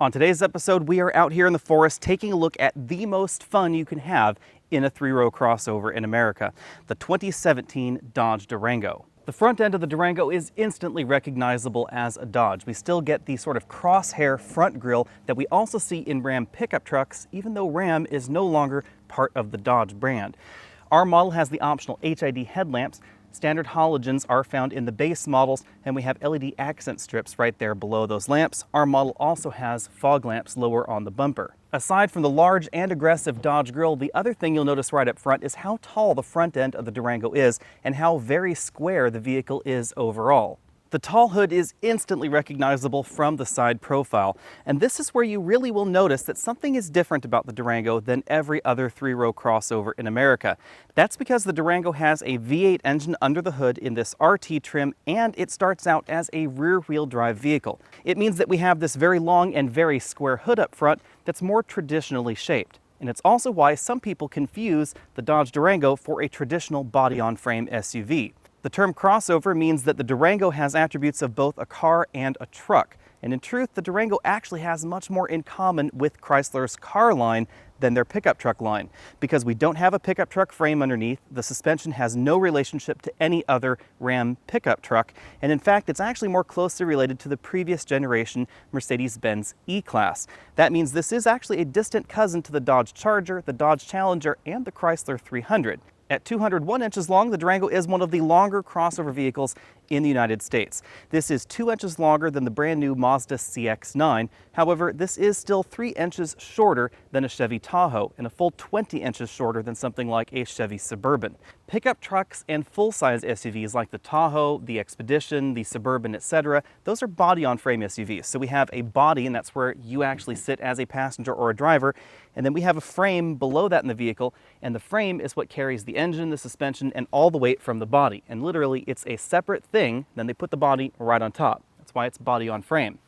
On today's episode, we are out here in the forest taking a look at the most fun you can have in a three-row crossover in America, the 2017 Dodge Durango. The front end of the Durango is instantly recognizable as a Dodge. We still get the sort of crosshair front grille that we also see in Ram pickup trucks, even though Ram is no longer part of the Dodge brand. Our model has the optional HID headlamps. Standard halogens are found in the base models, and we have LED accent strips right there below those lamps. Our model also has fog lamps lower on the bumper. Aside from the large and aggressive Dodge grille, the other thing you'll notice right up front is how tall the front end of the Durango is and how very square the vehicle is overall. The tall hood is instantly recognizable from the side profile, and this is where you really will notice that something is different about the Durango than every other three-row crossover in America. That's because the Durango has a V8 engine under the hood in this RT trim, and it starts out as a rear-wheel drive vehicle. It means that we have this very long and very square hood up front that's more traditionally shaped. And it's also why some people confuse the Dodge Durango for a traditional body-on-frame SUV. The term crossover means that the Durango has attributes of both a car and a truck. And in truth, the Durango actually has much more in common with Chrysler's car line than their pickup truck line. Because we don't have a pickup truck frame underneath, the suspension has no relationship to any other Ram pickup truck. And in fact, it's actually more closely related to the previous generation Mercedes-Benz E-Class. That means this is actually a distant cousin to the Dodge Charger, the Dodge Challenger, and the Chrysler 300. At 201 inches long, the Durango is one of the longer crossover vehicles in the United States. This is 2 inches longer than the brand new Mazda CX-9. However, this is still 3 inches shorter than a Chevy Tahoe and a full 20 inches shorter than something like a Chevy Suburban. Pickup trucks and full-size SUVs like the Tahoe, the Expedition, the Suburban, etc., those are body-on-frame SUVs. So we have a body, and that's where you actually sit as a passenger or a driver, and then we have a frame below that in the vehicle, and the frame is what carries the engine, the suspension, and all the weight from the body. And literally, it's a separate thing, then they put the body right on top. That's why it's body-on-frame.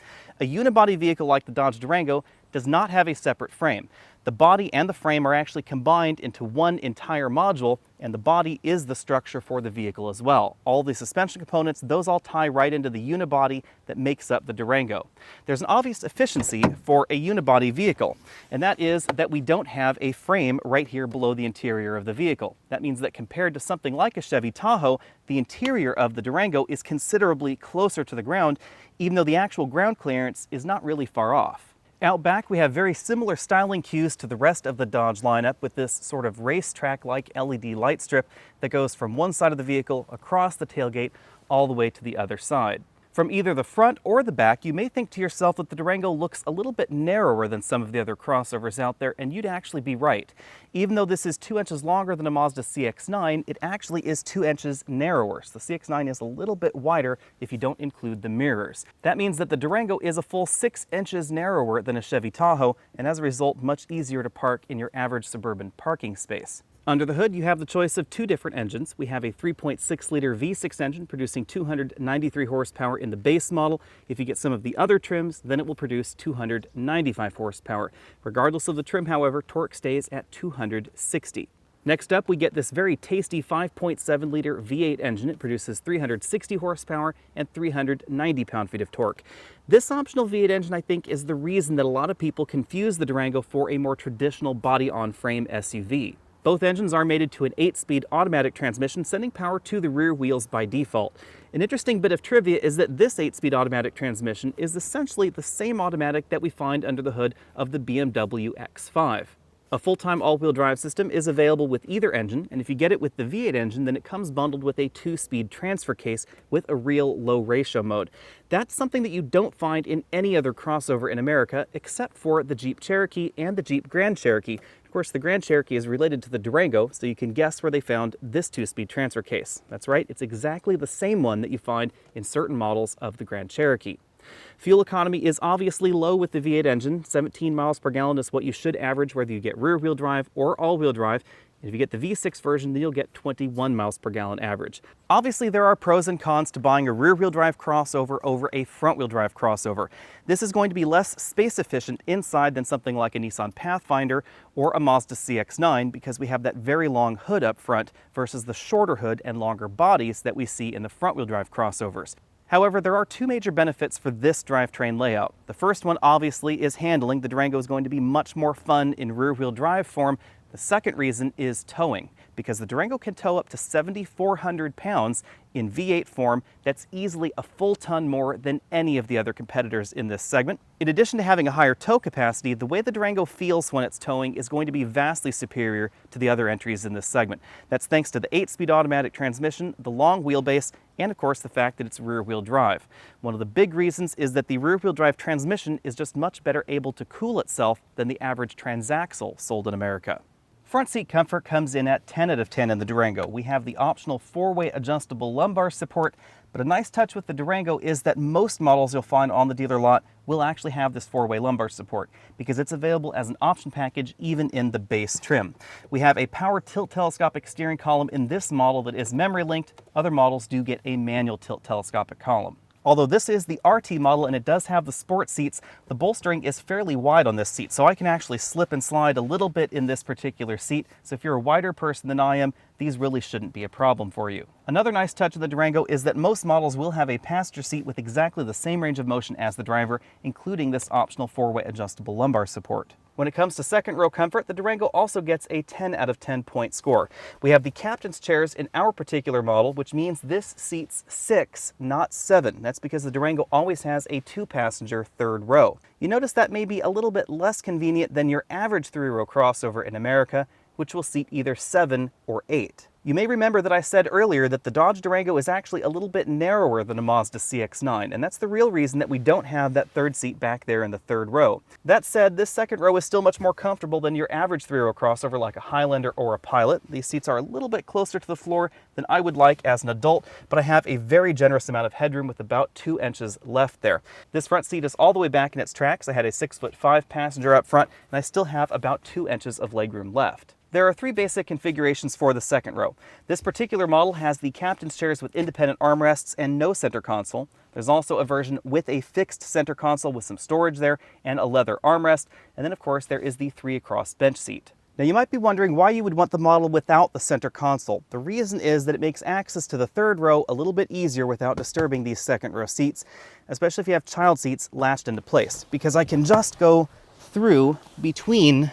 A unibody vehicle like the Dodge Durango does not have a separate frame. The body and the frame are actually combined into one entire module, and the body is the structure for the vehicle as well. All the suspension components, those all tie right into the unibody that makes up the Durango. There's an obvious efficiency for a unibody vehicle, and that is that we don't have a frame right here below the interior of the vehicle. That means that compared to something like a Chevy Tahoe, the interior of the Durango is considerably closer to the ground, even though the actual ground clearance is not really far off. Out back, we have very similar styling cues to the rest of the Dodge lineup with this sort of racetrack-like LED light strip that goes from one side of the vehicle across the tailgate all the way to the other side. From either the front or the back, you may think to yourself that the Durango looks a little bit narrower than some of the other crossovers out there, and you'd actually be right. Even though this is 2 inches longer than a Mazda CX-9, it actually is 2 inches narrower. So the CX-9 is a little bit wider if you don't include the mirrors. That means that the Durango is a full 6 inches narrower than a Chevy Tahoe, and as a result, much easier to park in your average suburban parking space. Under the hood, you have the choice of two different engines. We have a 3.6-liter V6 engine producing 293 horsepower in the base model. If you get some of the other trims, then it will produce 295 horsepower. Regardless of the trim, however, torque stays at 260. Next up, we get this very tasty 5.7-liter V8 engine. It produces 360 horsepower and 390 pound-feet of torque. This optional V8 engine, I think, is the reason that a lot of people confuse the Durango for a more traditional body-on-frame SUV. Both engines are mated to an 8-speed automatic transmission, sending power to the rear wheels by default. An interesting bit of trivia is that this 8-speed automatic transmission is essentially the same automatic that we find under the hood of the BMW X5. A full-time all-wheel drive system is available with either engine, and if you get it with the V8 engine, then it comes bundled with a 2-speed transfer case with a real low ratio mode. That's something that you don't find in any other crossover in America, except for the Jeep Cherokee and the Jeep Grand Cherokee. Of course, the Grand Cherokee is related to the Durango, so you can guess where they found this 2-speed transfer case. That's right, it's exactly the same one that you find in certain models of the Grand Cherokee. Fuel economy is obviously low with the V8 engine. 17 miles per gallon is what you should average whether you get rear-wheel drive or all-wheel drive. And if you get the V6 version, then you'll get 21 miles per gallon average. Obviously, there are pros and cons to buying a rear-wheel drive crossover over a front-wheel drive crossover. This is going to be less space efficient inside than something like a Nissan Pathfinder or a Mazda CX-9 because we have that very long hood up front versus the shorter hood and longer bodies that we see in the front-wheel drive crossovers. However, there are two major benefits for this drivetrain layout. The first one obviously is handling. The Durango is going to be much more fun in rear-wheel drive form. The second reason is towing, because the Durango can tow up to 7,400 pounds in V8 form. That's easily a full ton more than any of the other competitors in this segment. In addition to having a higher tow capacity, the way the Durango feels when it's towing is going to be vastly superior to the other entries in this segment. That's thanks to the 8-speed automatic transmission, the long wheelbase, and of course the fact that it's rear-wheel drive. One of the big reasons is that the rear-wheel drive transmission is just much better able to cool itself than the average transaxle sold in America. Front seat comfort comes in at 10 out of 10 in the Durango. We have the optional 4-way adjustable lumbar support, but a nice touch with the Durango is that most models you'll find on the dealer lot will actually have this 4-way lumbar support because it's available as an option package even in the base trim. We have a power tilt telescopic steering column in this model that is memory linked. Other models do get a manual tilt telescopic column. Although this is the RT model and it does have the sport seats, the bolstering is fairly wide on this seat, so I can actually slip and slide a little bit in this particular seat. So if you're a wider person than I am, these really shouldn't be a problem for you. Another nice touch of the Durango is that most models will have a passenger seat with exactly the same range of motion as the driver, including this optional 4-way adjustable lumbar support. When it comes to second row comfort, the Durango also gets a 10 out of 10 point score. We have the captain's chairs in our particular model, which means this seats 6, not 7. That's because the Durango always has a 2-passenger third row. You notice that may be a little bit less convenient than your average 3-row crossover in America, which will seat either 7 or 8. You may remember that I said earlier that the Dodge Durango is actually a little bit narrower than a Mazda CX-9, and that's the real reason that we don't have that third seat back there in the third row. That said, this second row is still much more comfortable than your average 3-row crossover like a Highlander or a Pilot. These seats are a little bit closer to the floor than I would like as an adult, but I have a very generous amount of headroom with about 2 inches left there. This front seat is all the way back in its tracks. I had a 6'5" passenger up front, and I still have about 2 inches of legroom left. There are 3 basic configurations for the second row. This particular model has the captain's chairs with independent armrests and no center console. There's also a version with a fixed center console with some storage there and a leather armrest. And then of course there is the 3-across bench seat. Now you might be wondering why you would want the model without the center console. The reason is that it makes access to the third row a little bit easier without disturbing these second row seats, especially if you have child seats latched into place, because I can just go through between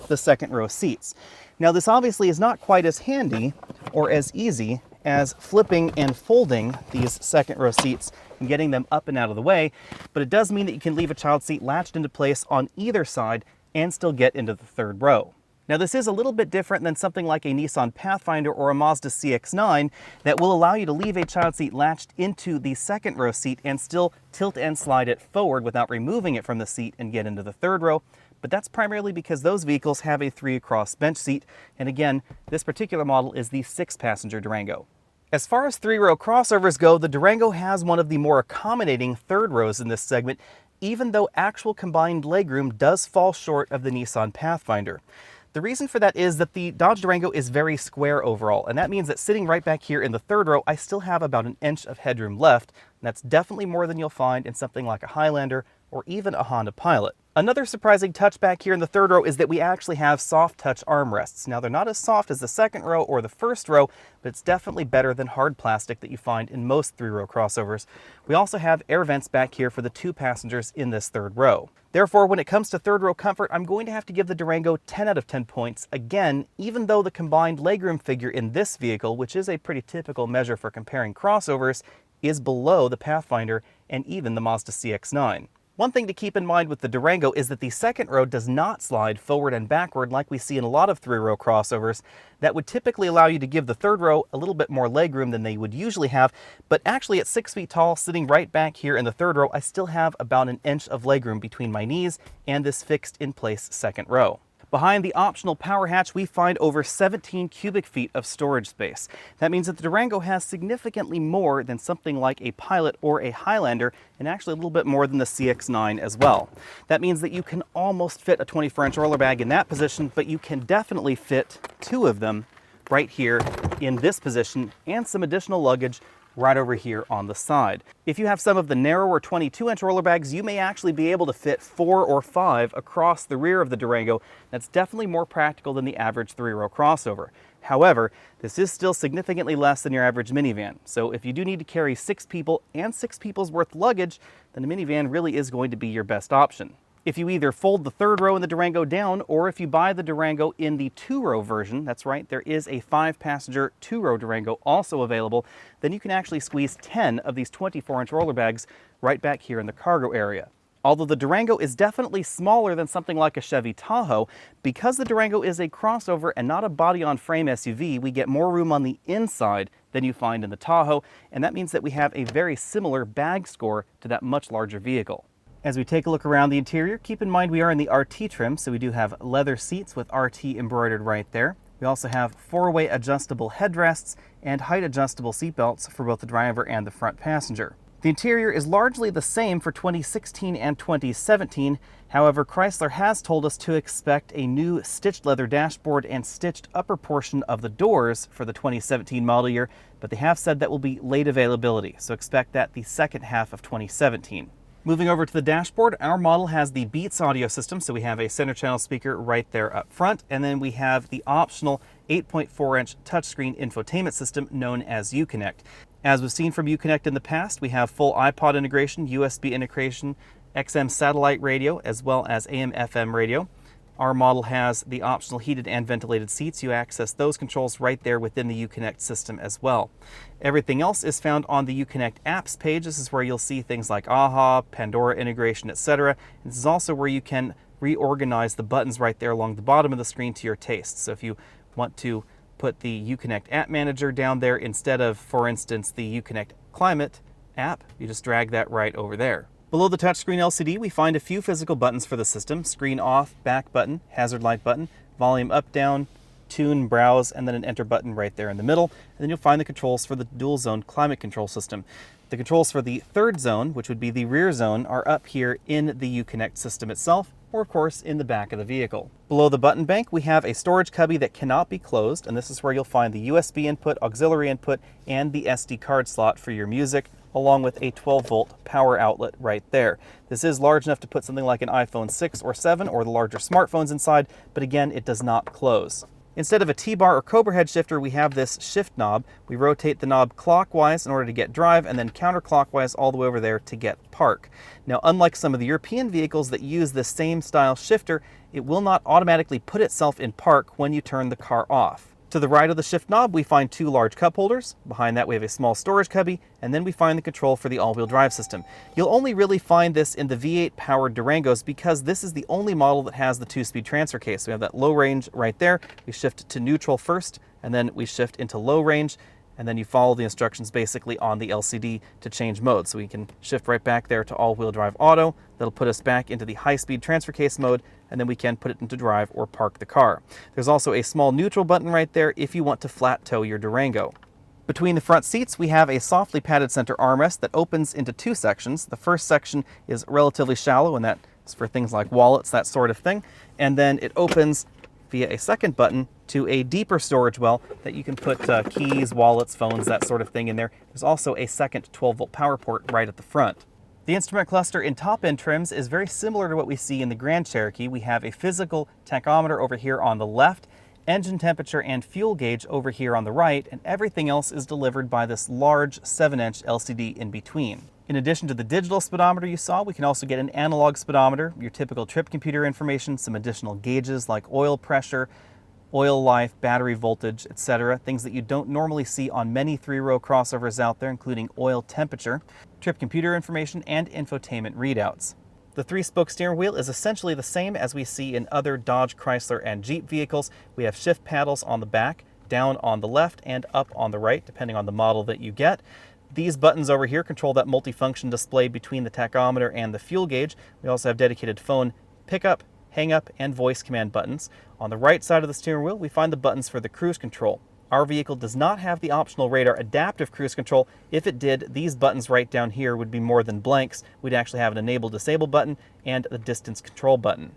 the second row seats. Now this obviously is not quite as handy or as easy as flipping and folding these second row seats and getting them up and out of the way, but it does mean that you can leave a child seat latched into place on either side and still get into the third row. Now this is a little bit different than something like a Nissan Pathfinder or a Mazda CX-9 that will allow you to leave a child seat latched into the second row seat and still tilt and slide it forward without removing it from the seat and get into the third row. But that's primarily because those vehicles have a 3-across bench seat, and again, this particular model is the 6-passenger Durango. As far as 3-row crossovers go, the Durango has one of the more accommodating third rows in this segment, even though actual combined legroom does fall short of the Nissan Pathfinder. The reason for that is that the Dodge Durango is very square overall, and that means that sitting right back here in the third row, I still have about 1 inch of headroom left, and that's definitely more than you'll find in something like a Highlander or even a Honda Pilot. Another surprising touch back here in the third row is that we actually have soft touch armrests. Now they're not as soft as the second row or the first row, but it's definitely better than hard plastic that you find in most 3-row crossovers. We also have air vents back here for the 2 passengers in this third row. Therefore, when it comes to third row comfort, I'm going to have to give the Durango 10 out of 10 points. Again, even though the combined legroom figure in this vehicle, which is a pretty typical measure for comparing crossovers, is below the Pathfinder and even the Mazda CX-9. One thing to keep in mind with the Durango is that the second row does not slide forward and backward like we see in a lot of 3-row crossovers. That would typically allow you to give the third row a little bit more legroom than they would usually have, but actually at 6 feet tall, sitting right back here in the third row, I still have about 1 inch of legroom between my knees and this fixed in place second row. Behind the optional power hatch, we find over 17 cubic feet of storage space. That means that the Durango has significantly more than something like a Pilot or a Highlander, and actually a little bit more than the CX-9 as well. That means that you can almost fit a 24-inch roller bag in that position, but you can definitely fit 2 of them right here in this position and some additional luggage right over here on the side. If you have some of the narrower 22-inch roller bags, you may actually be able to fit 4 or 5 across the rear of the Durango. That's definitely more practical than the average 3-row crossover. However, this is still significantly less than your average minivan. So if you do need to carry 6 people and 6 people's worth luggage, then a minivan really is going to be your best option. If you either fold the 3rd row in the Durango down, or if you buy the Durango in the 2-row version, that's right, there is a 5-passenger 2-row Durango also available, then you can actually squeeze 10 of these 24-inch roller bags right back here in the cargo area. Although the Durango is definitely smaller than something like a Chevy Tahoe, because the Durango is a crossover and not a body-on-frame SUV, we get more room on the inside than you find in the Tahoe, and that means that we have a very similar bag score to that much larger vehicle. As we take a look around the interior, keep in mind we are in the RT trim, so we do have leather seats with RT embroidered right there. We also have 4-way adjustable headrests and height adjustable seatbelts for both the driver and the front passenger. The interior is largely the same for 2016 and 2017. However, Chrysler has told us to expect a new stitched leather dashboard and stitched upper portion of the doors for the 2017 model year, but they have said that will be late availability, so expect that the second half of 2017. Moving over to the dashboard, our model has the Beats audio system, so we have a center channel speaker right there up front, and then we have the optional 8.4-inch touchscreen infotainment system known as Uconnect. As we've seen from Uconnect in the past, we have full iPod integration, USB integration, XM satellite radio, as well as AM/FM radio. Our model has the optional heated and ventilated seats. You access those controls right there within the Uconnect system as well. Everything else is found on the Uconnect apps page. This is where you'll see things like AHA, Pandora integration, etc. And this is also where you can reorganize the buttons right there along the bottom of the screen to your taste. So if you want to put the Uconnect app manager down there instead of, for instance, the Uconnect Climate app, you just drag that right over there. Below the touchscreen LCD, we find a few physical buttons for the system: screen off, back button, hazard light button, volume up, down, tune, browse, and then an enter button right there in the middle. And then you'll find the controls for the dual zone climate control system. The controls for the 3rd zone, which would be the rear zone, are up here in the Uconnect system itself, or of course in the back of the vehicle. Below the button bank, we have a storage cubby that cannot be closed, and this is where you'll find the USB input, auxiliary input, and the SD card slot for your music, along with a 12-volt power outlet right there. This is large enough to put something like an iPhone 6 or 7 or the larger smartphones inside, but again, it does not close. Instead of a T-bar or Cobra head shifter, we have this shift knob. We rotate the knob clockwise in order to get drive, and then counterclockwise all the way over there to get park. Now, unlike some of the European vehicles that use this same style shifter, it will not automatically put itself in park when you turn the car off. To the right of the shift knob, we find 2 large cup holders. Behind that, we have a small storage cubby, and then we find the control for the all-wheel drive system. You'll only really find this in the V8 powered Durangos because this is the only model that has the 2-speed transfer case. So we have that low range right there. We shift to neutral first, and then we shift into low range, and then you follow the instructions basically on the LCD to change mode. So we can shift right back there to all-wheel drive auto. That'll put us back into the high-speed transfer case mode, and then we can put it into drive or park the car. There's also a small neutral button right there if you want to flat tow your Durango. Between the front seats, we have a softly padded center armrest that opens into 2 sections. The first section is relatively shallow, and that is for things like wallets, that sort of thing. And then it opens via a second button to a deeper storage well that you can put keys, wallets, phones, that sort of thing in there. There's also a second 12-volt power port right at the front. The instrument cluster in top-end trims is very similar to what we see in the Grand Cherokee. We have a physical tachometer over here on the left, engine temperature and fuel gauge over here on the right, and everything else is delivered by this large 7-inch LCD in between. In addition to the digital speedometer you saw, we can also get an analog speedometer, your typical trip computer information, some additional gauges like oil pressure, oil life, battery voltage, etc. Things that you don't normally see on many 3-row crossovers out there, including oil temperature, trip computer information, and infotainment readouts. The 3-spoke steering wheel is essentially the same as we see in other Dodge, Chrysler, and Jeep vehicles. We have shift paddles on the back, down on the left, and up on the right, depending on the model that you get. These buttons over here control that multifunction display between the tachometer and the fuel gauge. We also have dedicated phone pickup, hang up, and voice command buttons. On the right side of the steering wheel, we find the buttons for the cruise control. Our vehicle does not have the optional radar adaptive cruise control. If it did, these buttons right down here would be more than blanks. We'd actually have an enable disable button and the distance control button.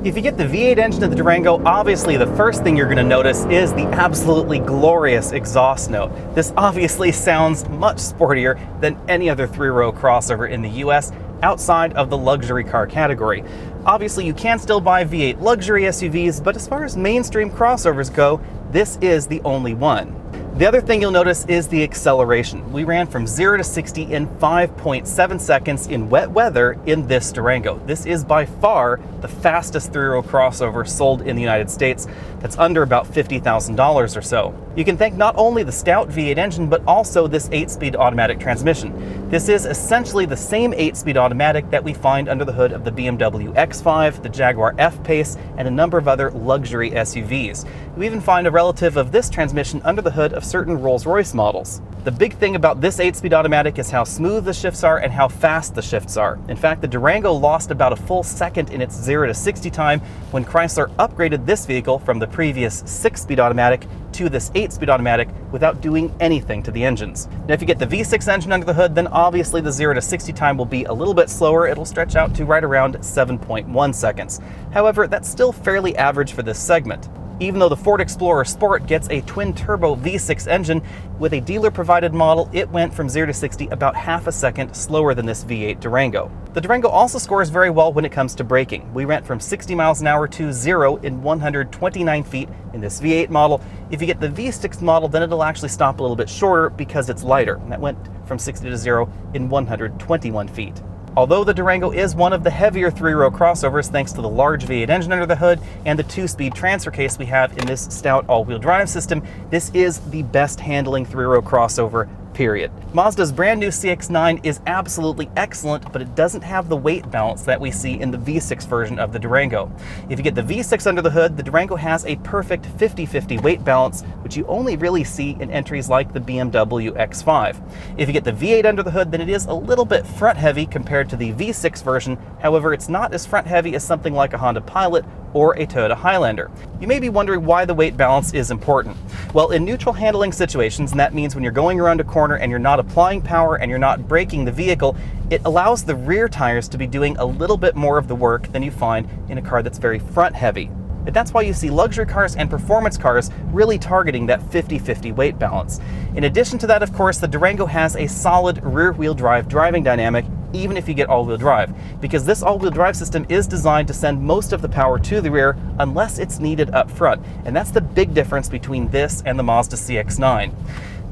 If you get the V8 engine of the Durango, obviously the first thing you're going to notice is the absolutely glorious exhaust note. This obviously sounds much sportier than any other 3-row crossover in the US outside of the luxury car category. Obviously you can still buy V8 luxury SUVs, but as far as mainstream crossovers go, this is the only one. The other thing you'll notice is the acceleration. We ran from 0 to 60 in 5.7 seconds in wet weather in this Durango. This is by far the fastest three-row crossover sold in the United States. That's under about $50,000 or so. You can thank not only the stout V8 engine, but also this 8-speed automatic transmission. This is essentially the same 8-speed automatic that we find under the hood of the BMW X5, the Jaguar F-Pace, and a number of other luxury SUVs. You even find a relative of this transmission under the hood of certain Rolls-Royce models. The big thing about this 8-speed automatic is how smooth the shifts are and how fast the shifts are. In fact, the Durango lost about a full second in its 0 to 60 time when Chrysler upgraded this vehicle from the previous 6-speed automatic to this 8-speed automatic without doing anything to the engines. Now, if you get the V6 engine under the hood, then obviously the 0 to 60 time will be a little bit slower. It'll stretch out to right around 7.1 seconds. However, that's still fairly average for this segment. Even though the Ford Explorer Sport gets a twin-turbo V6 engine, with a dealer-provided model, it went from 0 to 60 about half a second slower than this V8 Durango. The Durango also scores very well when it comes to braking. We went from 60 miles an hour to 0 in 129 feet in this V8 model. If you get the V6 model, then it'll actually stop a little bit shorter because it's lighter. And that went from 60 to 0 in 121 feet. Although the Durango is one of the heavier three-row crossovers thanks to the large V8 engine under the hood and the 2-speed transfer case we have in this stout all-wheel drive system, this is the best handling three-row crossover, period. Mazda's brand new CX-9 is absolutely excellent, but it doesn't have the weight balance that we see in the V6 version of the Durango. If you get the V6 under the hood, the Durango has a perfect 50-50 weight balance, which you only really see in entries like the BMW X5. If you get the V8 under the hood, then it is a little bit front-heavy compared to the V6 version. However, it's not as front-heavy as something like a Honda Pilot or a Toyota Highlander. You may be wondering why the weight balance is important. Well, in neutral handling situations, and that means when you're going around a corner and you're not applying power and you're not braking the vehicle, it allows the rear tires to be doing a little bit more of the work than you find in a car that's very front heavy. And that's why you see luxury cars and performance cars really targeting that 50-50 weight balance. In addition to that, of course, the Durango has a solid rear-wheel drive driving dynamic, even if you get all-wheel drive, because this all-wheel drive system is designed to send most of the power to the rear unless it's needed up front. And that's the big difference between this and the Mazda CX-9.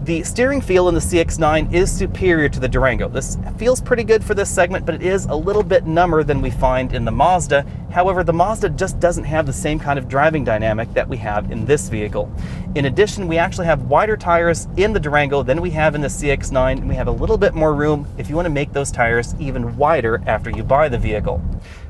The steering feel in the CX-9 is superior to the Durango. This feels pretty good for this segment, but it is a little bit number than we find in the Mazda. However, the Mazda just doesn't have the same kind of driving dynamic that we have in this vehicle. In addition, we actually have wider tires in the Durango than we have in the CX-9, and we have a little bit more room if you want to make those tires even wider after you buy the vehicle.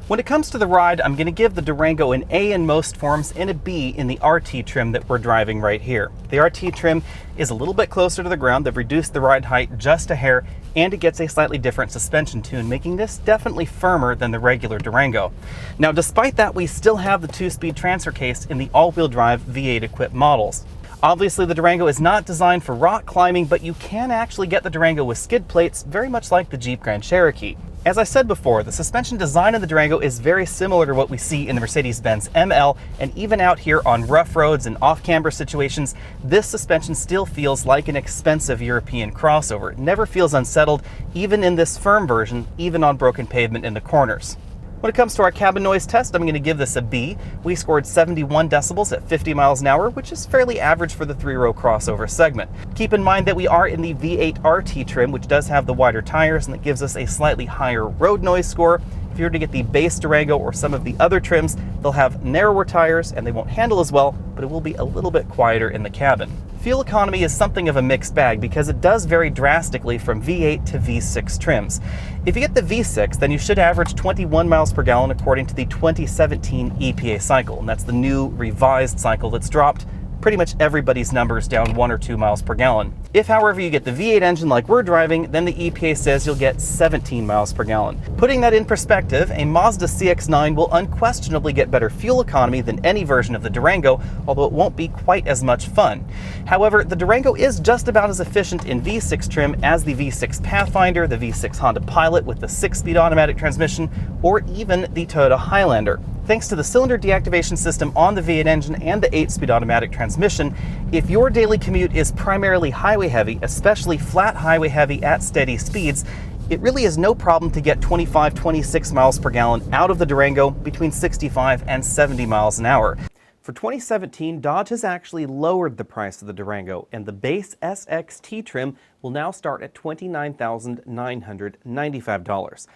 When it comes to the ride, I'm going to give the Durango an A in most forms and a B in the RT trim that we're driving right here. The RT trim is a little bit closer to the ground. They've reduced the ride height just a hair, and it gets a slightly different suspension tune, making this definitely firmer than the regular Durango. Now, despite that, we still have the 2-speed transfer case in the all-wheel drive V8 equipped models. Obviously, the Durango is not designed for rock climbing, but you can actually get the Durango with skid plates, very much like the Jeep Grand Cherokee. As I said before, the suspension design of the Durango is very similar to what we see in the Mercedes-Benz ML, and even out here on rough roads and off-camber situations, this suspension still feels like an expensive European crossover. It never feels unsettled, even in this firm version, even on broken pavement in the corners. When it comes to our cabin noise test, I'm going to give this a B. We scored 71 decibels at 50 miles an hour, which is fairly average for the three-row crossover segment. Keep in mind that we are in the V8 RT trim, which does have the wider tires, and that gives us a slightly higher road noise score. If you were to get the base Durango or some of the other trims, they'll have narrower tires and they won't handle as well, but it will be a little bit quieter in the cabin. Fuel economy is something of a mixed bag because it does vary drastically from V8 to V6 trims. If you get the V6, then you should average 21 miles per gallon according to the 2017 EPA cycle, and that's the new revised cycle that's dropped pretty much everybody's numbers down 1 or 2 miles per gallon. If, however, you get the V8 engine like we're driving, then the EPA says you'll get 17 miles per gallon. Putting that in perspective, a Mazda CX-9 will unquestionably get better fuel economy than any version of the Durango, although it won't be quite as much fun. However, the Durango is just about as efficient in V6 trim as the V6 Pathfinder, the V6 Honda Pilot with the 6-speed automatic transmission, or even the Toyota Highlander. Thanks to the cylinder deactivation system on the V8 engine and the 8-speed automatic transmission, if your daily commute is primarily highway heavy, especially flat highway heavy at steady speeds, it really is no problem to get 25-26 miles per gallon out of the Durango between 65 and 70 miles an hour. For 2017, Dodge has actually lowered the price of the Durango, and the base SXT trim will now start at $29,995.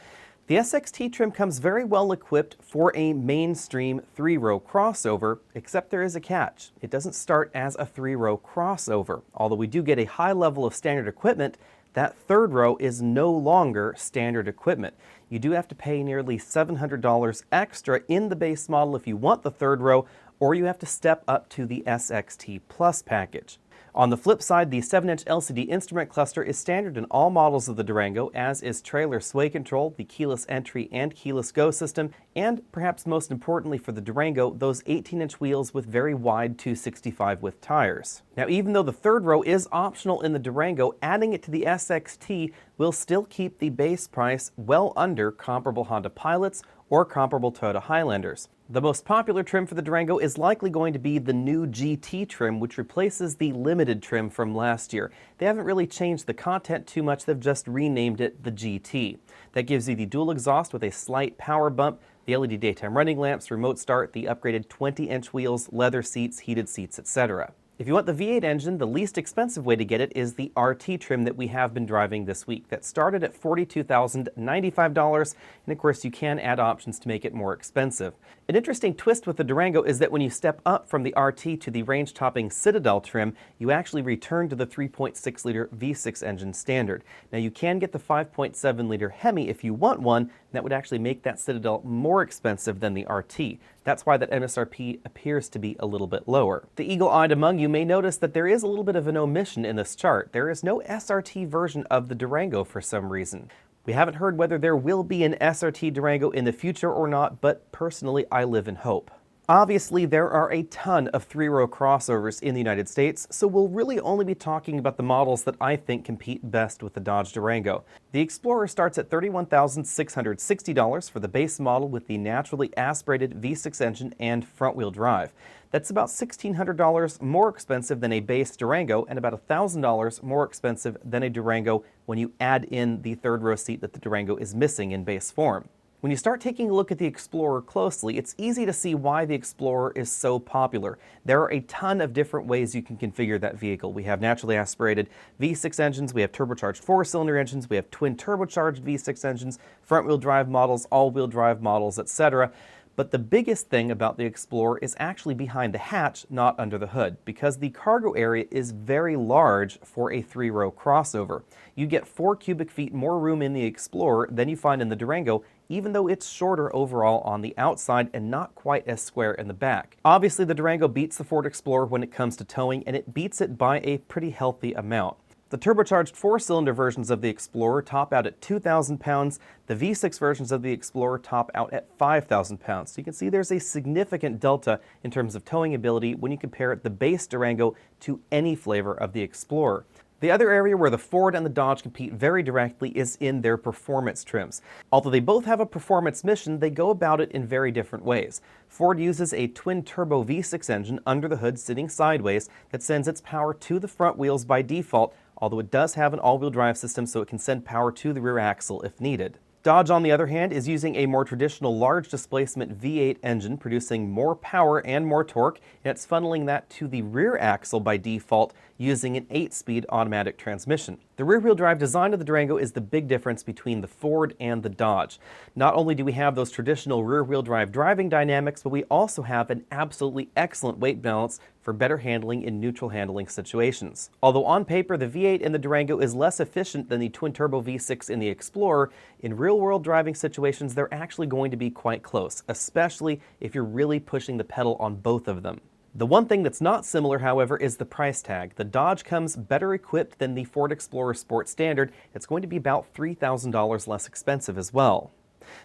The SXT trim comes very well equipped for a mainstream three-row crossover, except there is a catch. It doesn't start as a three-row crossover. Although we do get a high level of standard equipment, that third row is no longer standard equipment. You do have to pay nearly $700 extra in the base model if you want the third row, or you have to step up to the SXT Plus package. On the flip side, the 7-inch LCD instrument cluster is standard in all models of the Durango, as is trailer sway control, the keyless entry and keyless go system, and perhaps most importantly for the Durango, those 18-inch wheels with very wide 265 width tires. Now, even though the third row is optional in the Durango, adding it to the SXT will still keep the base price well under comparable Honda Pilots or comparable Toyota Highlanders. The most popular trim for the Durango is likely going to be the new GT trim, which replaces the limited trim from last year. They haven't really changed the content too much, they've just renamed it the GT. That gives you the dual exhaust with a slight power bump, the LED daytime running lamps, remote start, the upgraded 20-inch wheels, leather seats, heated seats, etc. If you want the V8 engine, the least expensive way to get it is the RT trim that we have been driving this week. That started at $42,095, and of course you can add options to make it more expensive. An interesting twist with the Durango is that when you step up from the RT to the range-topping Citadel trim, you actually return to the 3.6-liter V6 engine standard. Now you can get the 5.7-liter Hemi if you want one, and that would actually make that Citadel more expensive than the RT. That's why that MSRP appears to be a little bit lower. The eagle-eyed among you may notice that there is a little bit of an omission in this chart. There is no SRT version of the Durango for some reason. We haven't heard whether there will be an SRT Durango in the future or not, but personally I live in hope. Obviously, there are a ton of three-row crossovers in the United States, so we'll really only be talking about the models that I think compete best with the Dodge Durango. The Explorer starts at $31,660 for the base model with the naturally aspirated V6 engine and front-wheel drive. That's about $1,600 more expensive than a base Durango and about $1,000 more expensive than a Durango when you add in the third-row seat that the Durango is missing in base form. When you start taking a look at the Explorer closely, it's easy to see why the Explorer is so popular. There are a ton of different ways you can configure that vehicle. We have naturally aspirated V6 engines, we have turbocharged four-cylinder engines, we have twin turbocharged V6 engines, front-wheel drive models, all-wheel drive models, etc. But the biggest thing about the Explorer is actually behind the hatch, not under the hood, because the cargo area is very large for a three-row crossover. You get 4 cubic feet more room in the Explorer than you find in the Durango, even though it's shorter overall on the outside and not quite as square in the back. Obviously, the Durango beats the Ford Explorer when it comes to towing, and it beats it by a pretty healthy amount. The turbocharged four-cylinder versions of the Explorer top out at 2,000 pounds. The V6 versions of the Explorer top out at 5,000 pounds. So you can see there's a significant delta in terms of towing ability when you compare the base Durango to any flavor of the Explorer. The other area where the Ford and the Dodge compete very directly is in their performance trims. Although they both have a performance mission, they go about it in very different ways. Ford uses a twin-turbo V6 engine under the hood sitting sideways that sends its power to the front wheels by default, although it does have an all-wheel drive system so it can send power to the rear axle if needed. Dodge, on the other hand, is using a more traditional large displacement V8 engine, producing more power and more torque, and it's funneling that to the rear axle by default using an 8-speed automatic transmission. The rear-wheel drive design of the Durango is the big difference between the Ford and the Dodge. Not only do we have those traditional rear-wheel drive driving dynamics, but we also have an absolutely excellent weight balance for better handling in neutral handling situations. Although on paper the V8 in the Durango is less efficient than the twin-turbo V6 in the Explorer, in real-world driving situations they're actually going to be quite close, especially if you're really pushing the pedal on both of them. The one thing that's not similar, however, is the price tag. The Dodge comes better equipped than the Ford Explorer Sport Standard. It's going to be about $3,000 less expensive as well.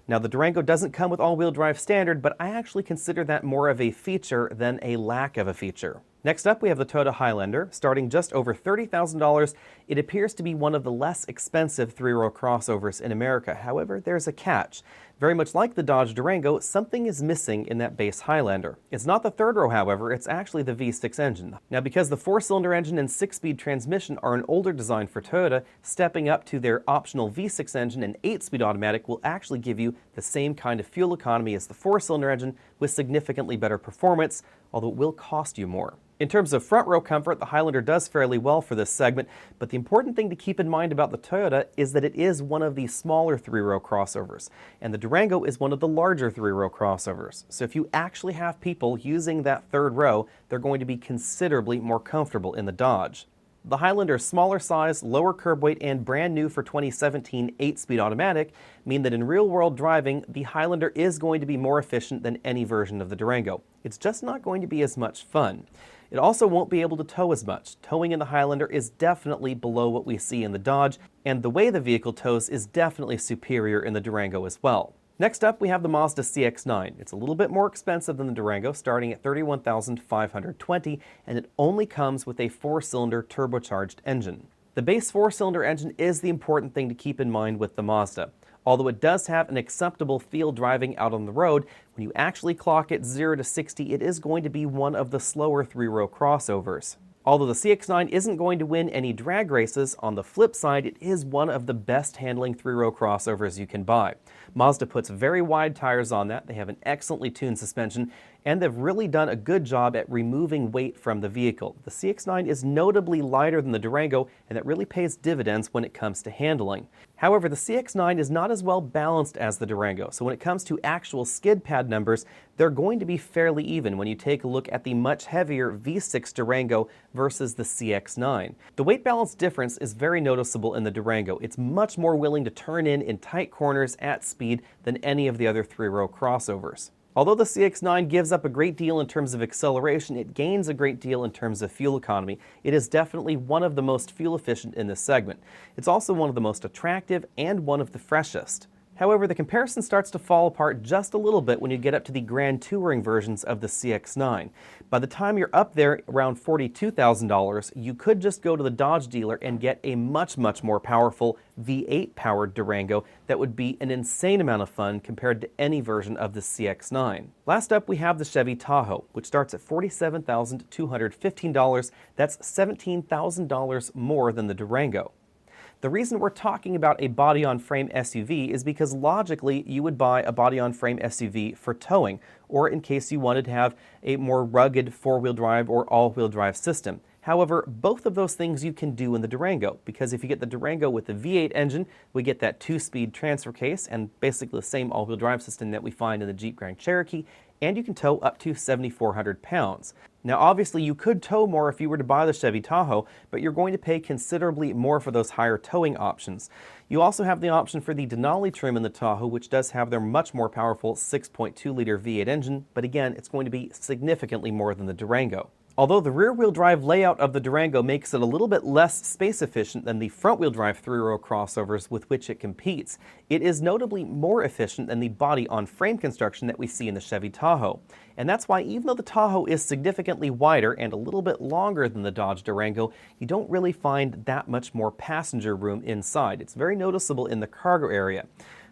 Now, the Durango doesn't come with all-wheel drive standard, but I actually consider that more of a feature than a lack of a feature. Next up, we have the Toyota Highlander. Starting just over $30,000, it appears to be one of the less expensive three-row crossovers in America. However, there's a catch. Very much like the Dodge Durango, something is missing in that base Highlander. It's not the third row, however, it's actually the V6 engine. Now, because the 4-cylinder engine and 6-speed transmission are an older design for Toyota, stepping up to their optional V6 engine and 8-speed automatic will actually give you the same kind of fuel economy as the 4-cylinder engine with significantly better performance, although it will cost you more. In terms of front row comfort, the Highlander does fairly well for this segment, but the important thing to keep in mind about the Toyota is that it is one of the smaller 3-row crossovers, and the Durango is one of the larger 3-row crossovers. So if you actually have people using that third row, they're going to be considerably more comfortable in the Dodge. The Highlander's smaller size, lower curb weight, and brand new for 2017 8-speed automatic mean that in real-world driving, the Highlander is going to be more efficient than any version of the Durango. It's just not going to be as much fun. It also won't be able to tow as much. Towing in the Highlander is definitely below what we see in the Dodge, and the way the vehicle tows is definitely superior in the Durango as well. Next up, we have the Mazda CX-9. It's a little bit more expensive than the Durango, starting at $31,520, and it only comes with a 4-cylinder turbocharged engine. The base 4-cylinder engine is the important thing to keep in mind with the Mazda. Although it does have an acceptable feel driving out on the road, when you actually clock it 0 to 60, it is going to be one of the slower 3-row crossovers. Although the CX-9 isn't going to win any drag races, on the flip side, it is one of the best handling 3-row crossovers you can buy. Mazda puts very wide tires on that, they have an excellently tuned suspension, and they've really done a good job at removing weight from the vehicle. The CX-9 is notably lighter than the Durango, and that really pays dividends when it comes to handling. However, the CX-9 is not as well balanced as the Durango, so when it comes to actual skid pad numbers, they're going to be fairly even when you take a look at the much heavier V6 Durango versus the CX-9. The weight balance difference is very noticeable in the Durango. It's much more willing to turn in tight corners at speed than any of the other 3-row crossovers. Although the CX-9 gives up a great deal in terms of acceleration, it gains a great deal in terms of fuel economy. It is definitely one of the most fuel efficient in this segment. It's also one of the most attractive and one of the freshest. However, the comparison starts to fall apart just a little bit when you get up to the Grand Touring versions of the CX-9. By the time you're up there around $42,000, you could just go to the Dodge dealer and get a much more powerful V8 powered Durango that would be an insane amount of fun compared to any version of the CX-9. Last up, we have the Chevy Tahoe, which starts at $47,215. That's $17,000 more than the Durango. The reason we're talking about a body-on-frame SUV is because logically you would buy a body-on-frame SUV for towing, or in case you wanted to have a more rugged 4-wheel drive or all-wheel drive system. However, both of those things you can do in the Durango, because if you get the Durango with the V8 engine, we get that 2-speed transfer case and basically the same all-wheel drive system that we find in the Jeep Grand Cherokee, and you can tow up to 7,400 pounds. Now obviously you could tow more if you were to buy the Chevy Tahoe, but you're going to pay considerably more for those higher towing options. You also have the option for the Denali trim in the Tahoe, which does have their much more powerful 6.2-liter V8 engine, but again, it's going to be significantly more than the Durango. Although the rear-wheel drive layout of the Durango makes it a little bit less space efficient than the front-wheel drive 3-row crossovers with which it competes, it is notably more efficient than the body-on-frame construction that we see in the Chevy Tahoe. And that's why even though the Tahoe is significantly wider and a little bit longer than the Dodge Durango, you don't really find that much more passenger room inside. It's very noticeable in the cargo area.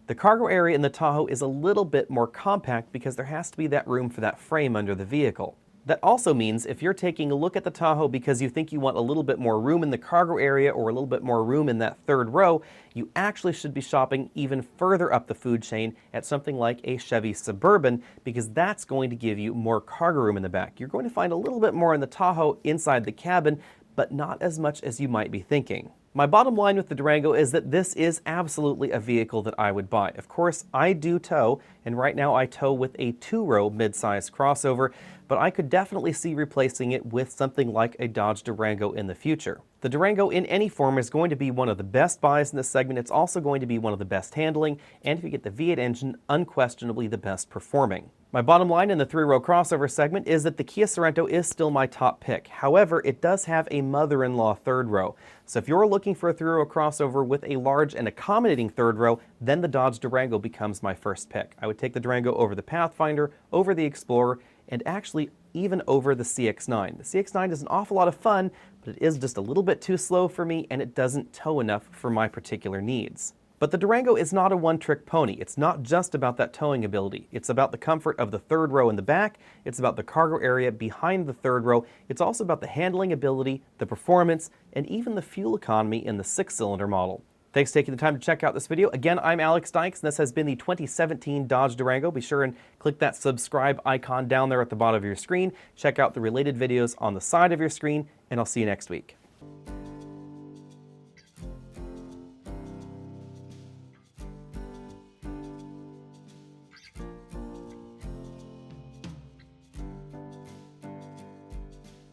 The cargo area in the Tahoe is a little bit more compact because there has to be that room for that frame under the vehicle. That also means if you're taking a look at the Tahoe because you think you want a little bit more room in the cargo area or a little bit more room in that third row, you actually should be shopping even further up the food chain at something like a Chevy Suburban, because that's going to give you more cargo room in the back. You're going to find a little bit more in the Tahoe inside the cabin, but not as much as you might be thinking. My bottom line with the Durango is that this is absolutely a vehicle that I would buy. Of course, I do tow, and right now I tow with a 2-row mid-size crossover, but I could definitely see replacing it with something like a Dodge Durango in the future. The Durango in any form is going to be one of the best buys in this segment. It's also going to be one of the best handling, and if you get the V8 engine, unquestionably the best performing. My bottom line in the 3-row crossover segment is that the Kia Sorento is still my top pick. However, it does have a mother-in-law third row. So if you're looking for a 3-row crossover with a large and accommodating third row, then the Dodge Durango becomes my first pick. I would take the Durango over the Pathfinder, over the Explorer, and actually even over the CX-9. The CX-9 is an awful lot of fun, but it is just a little bit too slow for me and it doesn't tow enough for my particular needs. But the Durango is not a one-trick pony. It's not just about that towing ability. It's about the comfort of the third row in the back. It's about the cargo area behind the third row. It's also about the handling ability, the performance, and even the fuel economy in the 6-cylinder model. Thanks for taking the time to check out this video. Again, I'm Alex Dykes, and this has been the 2017 Dodge Durango. Be sure and click that subscribe icon down there at the bottom of your screen. Check out the related videos on the side of your screen, and I'll see you next week.